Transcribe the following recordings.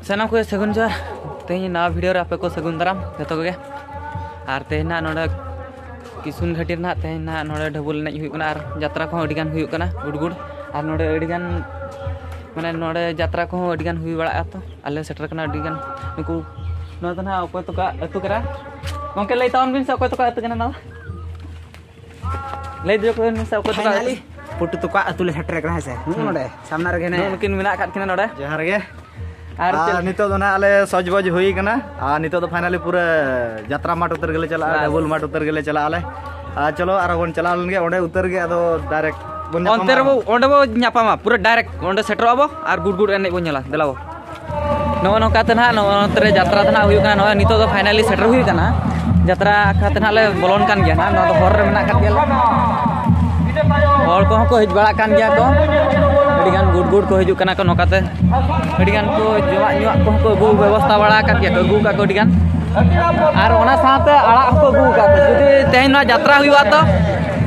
सानाम को सगुन जोहार तेज नवा भिडियो आपे को सगुन दाराम जो गे और तेज ना नोडे किसुन घाटी ना तेज ना नोडे ढबुल एनज हुई और यात्रा को अडिगान हुई गुड़गुड़ और नोडे अडिगान माने नोडे यात्रा को अडिगान हुई बड़ा तो आले सेटर कना अडिगान नुकु नो तो ना अकोय तो का अतु करा गंके लई तावन बिन से अकोय तो का अतु कना ना लई दियो को से अकोय तो का पुटु तो का अतु ले सेटर कना से नोडे सामना रे ने नुकिन मिना काट किना नोडे जोहार गे नितो दो ना आले सजबज हुई कना आ नितो दो फाइनली पूरा यात्रा माट उतर गेले चला डबल माट उतर गेले चला आले चलो आरो बन चला लनगे ओंडे उतर गे अदो डायरेक्ट बन ओंते रे ओंडे बो न्यापामा पूरा डायरेक्ट ओंडे सेटर आबो और गुडगुड एने बो नेला देलाबो नो नो काते ना नो तरे यात्रा तना हुई कना नो नितो दो फाइनली सेटर हुई कना यात्रा खाते ना ले बोलन कान गया ना नो दो हर रे मेना काट गेला और को हिज बड़ा कान गया को अडिगान गुडगुड को हिजु कना को नोकाते अडिगान को जवा नुआ को अगु व्यवस्था बड़ा का के अगु का को अडिगान और ओना साथे आड़ा को अगु का जदि तेन ना यात्रा हुआ तो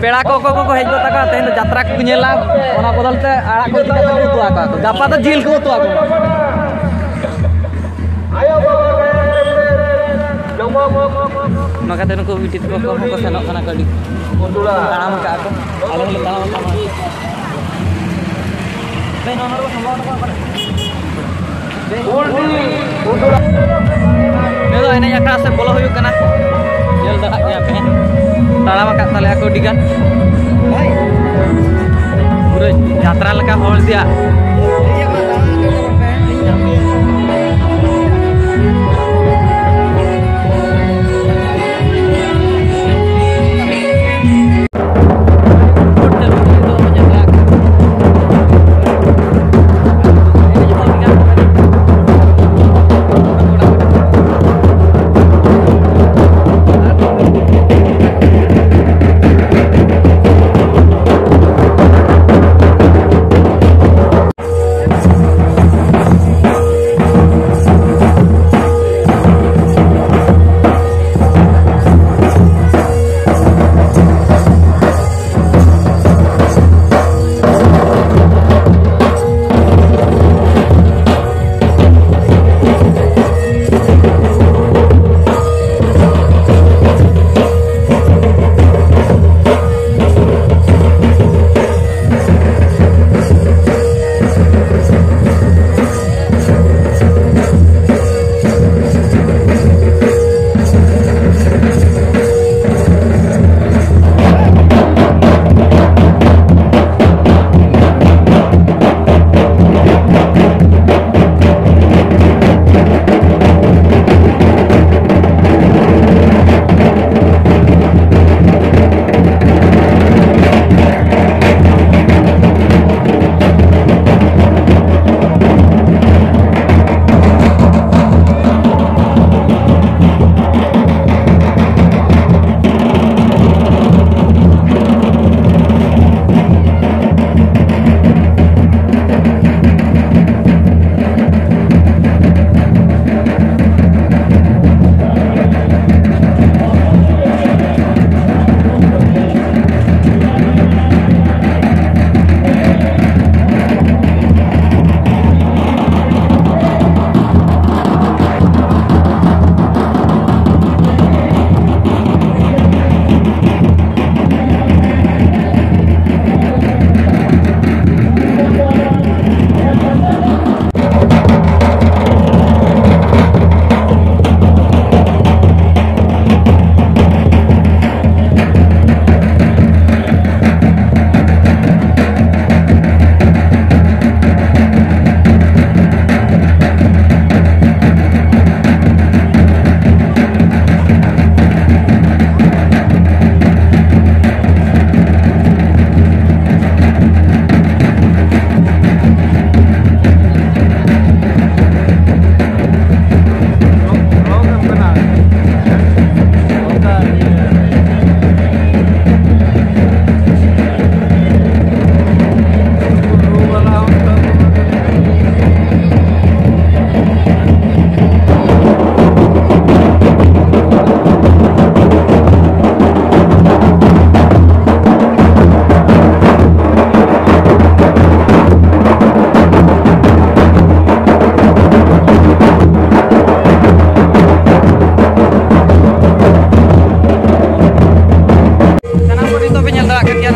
पेड़ा को हिज बता का तेन यात्रा को नेला ओना बदलते आड़ा को इदी का उतुआ का गापा तो झील को उतुआ को नोकाते नको बिटित को सेनो कना कडी ताम का को आलो ले ताम का ini ya keras bola huyuk kena jel dak ya pe talam ka tale aku digan pura yatra leka hol dia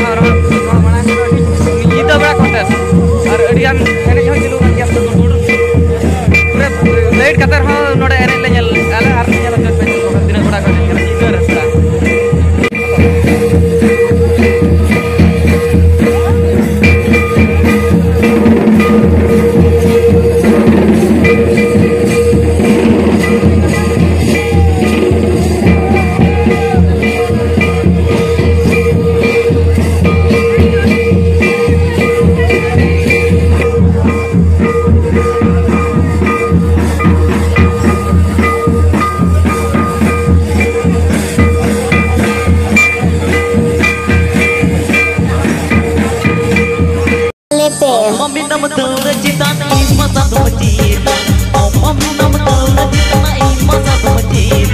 ᱧᱮᱞ ᱦᱚᱸ ᱢᱟᱲᱟᱝ ᱧᱤᱫᱟᱹ ᱵᱮᱲᱟ ᱠᱚᱱᱴᱮᱥᱴ ᱟᱨ ᱟᱹᱰᱤᱜᱟन ᱮᱱᱮᱡ ᱦᱚᱸ ᱪᱟᱹᱞᱩ ᱠᱟᱱ ᱜᱮᱭᱟ ᱯᱩᱨᱟᱹ ᱞᱟᱹᱭᱤᱴ ᱠᱟᱛᱮ ᱦᱚᱸ ᱱᱚᱰᱮ ᱮᱱᱮᱡ ᱞᱮ ᱧᱮᱞ ᱟᱞᱮ ᱟᱨ ᱧᱮᱞ ᱦᱚᱪᱚ ᱯᱮ ᱛᱤᱱᱟᱹᱜ ᱜᱚᱴᱟ ᱠᱚ ᱮᱱᱮᱡ ᱠᱟᱱᱟ ᱧᱤᱫᱟᱹ ᱨᱟᱹᱥᱠᱟᱹ Mami nama tuna cita ni masa tu masjid. Mami nama tuna cita ni masa tu masjid.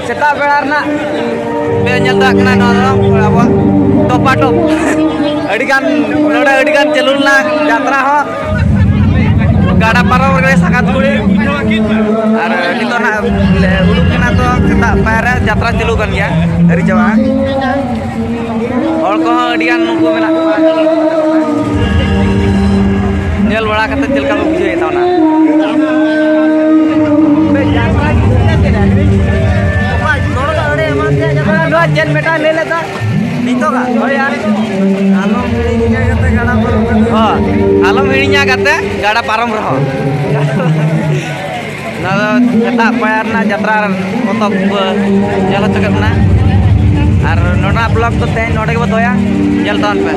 Setak benar nak, benyal tak kena nol apa top top. Adikan, noda adikan jalur lah, jatra ho. Gada parau berkali sangat kulit. Ada itu nak uluk kena tu setak parah jatra jalur kan ya dari Jawa. Orang kau adikan nunggu menak. Nyel bala kata jil kamu bisa tahu nak. Dua jen beta ले लेता नीतो का हो यार आलम हिड़िnya kate gada parom oh Alam हिड़िnya kate gada parom roh na eta payarna jatra motok jala ceket na ar noda blog to ten noda ke botoya jal ton pe